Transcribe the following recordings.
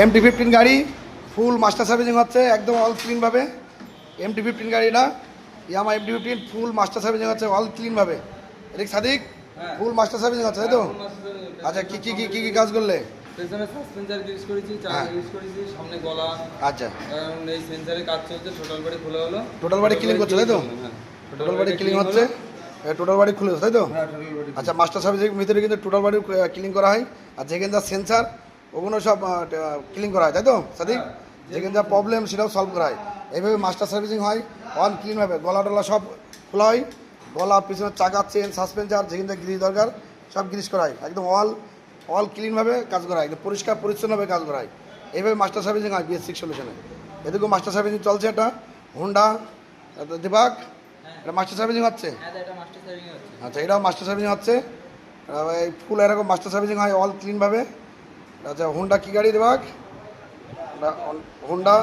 MT-15 গাড়ি ফুল master servicing হচ্ছে একদম অল ক্লিনভাবে। MT-15 গাড়ি না, ইয়ামা MT-15 ফুল মাস্টার সার্ভিসিং হচ্ছে অল ক্লিনভাবে। এদিক সাদিক ফুল মাস্টার সার্ভিসিং হচ্ছে, তাই তো? আচ্ছা, কি কি কি কি কি কাজ করলে? পেছনে সাসপেন্সার গ্রিস করেছি, চাকা গ্রিস করেছি, সামনে গলা। আচ্ছা, কারণ এই সেন্সারে কাজ চলছে, টোটাল বডি খোলা হলো। টোটাল বডি ক্লিন করছো, তাই তো? টোটাল বডি ক্লিন হচ্ছে, টোটাল বডি খুলে, তাই তো? হ্যাঁ, টোটাল বডি। আচ্ছা, মাস্টার সার্ভিসিং ভিতরে কিন্তু টোটাল বডি ক্লিন করা হয়। আর যেখানে যা সেন্সার ওগুলো সব ক্লিন করা হয়, তাই তো সাদিক? যেখানে যা প্রবলেম সেটাও সলভ করা হয়। এইভাবে মাস্টার সার্ভিসিং হয় অল ক্লিনভাবে। গলা টলা সব খোলা হয়, গলা পিছনের চাকা চেন সাসপেন্সার যেখানে যা গ্রিস দরকার সব গ্রিস করা হয়। একদম অল ক্লিনভাবে কাজ করা হয়, একদম পরিষ্কার পরিচ্ছন্নভাবে কাজ করা হয়। এইভাবে মাস্টার সার্ভিসিং হয় BS6 সলিউশনে। এদিকেও মাস্টার সার্ভিসিং চলছে, একটা হোন্ডা দিবাগ, এটা মাস্টার সার্ভিসিং হচ্ছে। আচ্ছা, এটাও মাস্টার সার্ভিসিং হচ্ছে। এই ফুল এরকম মাস্টার সার্ভিসিং হয় অল ক্লিনভাবে। আচ্ছা, হোন্ডা কী গাড়ি দিবাগ? হোন্ডা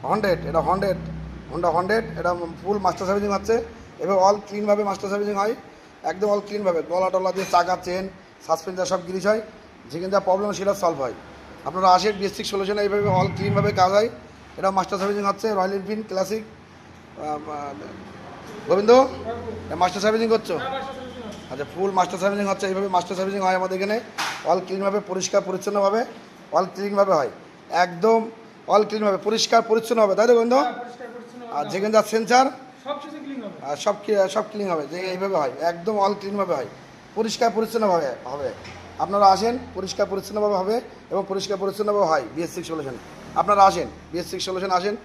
হন্ড্রেড, এটা হোন্ডা হন্ড্রেড, এটা ফুল মাস্টার সার্ভিসিং হচ্ছে। এবার অল ক্লিনভাবে মাস্টার সার্ভিসিং হয়, একদম অল ক্লিনভাবে। গলা টলা দিয়ে চাকা চেন সাসপেন্সার সব গ্রিস হয়, যেখানে যা প্রবলেম সেটা সলভ হয়। আপনারা আসেন BS6 সলিউশনে, এইভাবে অল ক্লিনভাবে কাজ হয়। এটা মাস্টার সার্ভিসিং হচ্ছে Royal Enfield classic. Gobinda, master servicing করছো? আচ্ছা, ফুল মাস্টার সার্ভিসিং হচ্ছে, এইভাবে মাস্টার সার্ভিসিং হয় আমাদের এখানে অল ক্লিনভাবে, পরিষ্কার পরিচ্ছন্নভাবে অল ক্লিনভাবে হয়। একদম অল ক্লিনভাবে পরিষ্কার পরিচ্ছন্ন হবে, তাই তো গোবিন্দ? আর যেখানে যা সেন্সার আর সব ক্লিন হবে, যে এইভাবে হয় একদম অল ক্লিনভাবে হয়, পরিষ্কার পরিচ্ছন্নভাবে হবে। আপনারা আসেন, পরিষ্কার পরিচ্ছন্নভাবে হবে এবং পরিষ্কার পরিচ্ছন্নভাবে হয় BS6 সলিউশন। আপনারা আসেন BS6 সলিউশন আসেন।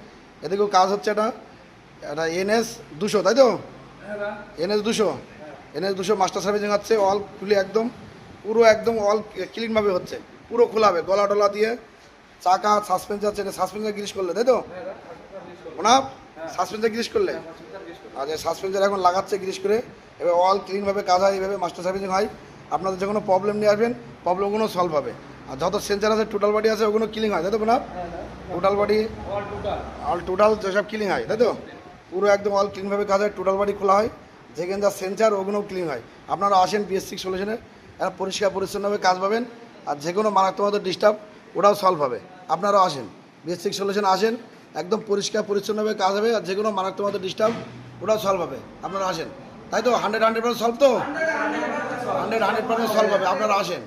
এদিকেও কাজ হচ্ছে, এটা NS 200, তাই তো? NS 200 মাস্টার সার্ভিসিং হচ্ছে অল খুলে, একদম পুরো একদম অল ক্লিনভাবে হচ্ছে, পুরো খোলা হবে। গলা টলা দিয়ে চাকা সাসপেন্সার চেনে সাসপেন্সার গ্রিস করলে, তাই তো? ওনা সাসপেন্সার গ্রিস করলে? আচ্ছা, সাসপেন্সার এখন লাগাচ্ছে গ্রিস করে। এবার অল ক্লিনভাবে কাজ হয়, এইভাবে মাস্টার সার্ভিসিং হয়। আপনাদের যে কোনো প্রবলেম নিয়ে আসবেন, প্রবলেমগুলো সলভ হবে। আর যত সেন্সার আছে টোটাল বডি আছে ওগুলো ক্লিন হয়, তাই তো? না, টোটাল বডি টোটাল যেসব ক্লিন হয়, তাই তো? পুরো একদম অল ক্লিনভাবে কাজ হয়, টোটাল বডি খোলা হয়, যেখানে যা সেন্সার ওগুলোও ক্লিন হয়। আপনারা আসেন BS6 সলিউশনে, এরা পরিষ্কার পরিচ্ছন্নভাবে কাজ পাবেন। আর যে কোনো মারাত্মক ডিস্টার্ব ওটাও সলভ হবে। আপনারাও আসেন BS6 সলিউশনে, আসেন, একদম পরিষ্কার পরিচ্ছন্নভাবে কাজ হবে। আর যে কোনো মারাত্মক ডিস্টার্ব ওটাও সলভ হবে। আপনারা আসেন, তাই তো? 100% সলভ তো, 100% সলভ হবে। আপনারা আসেন।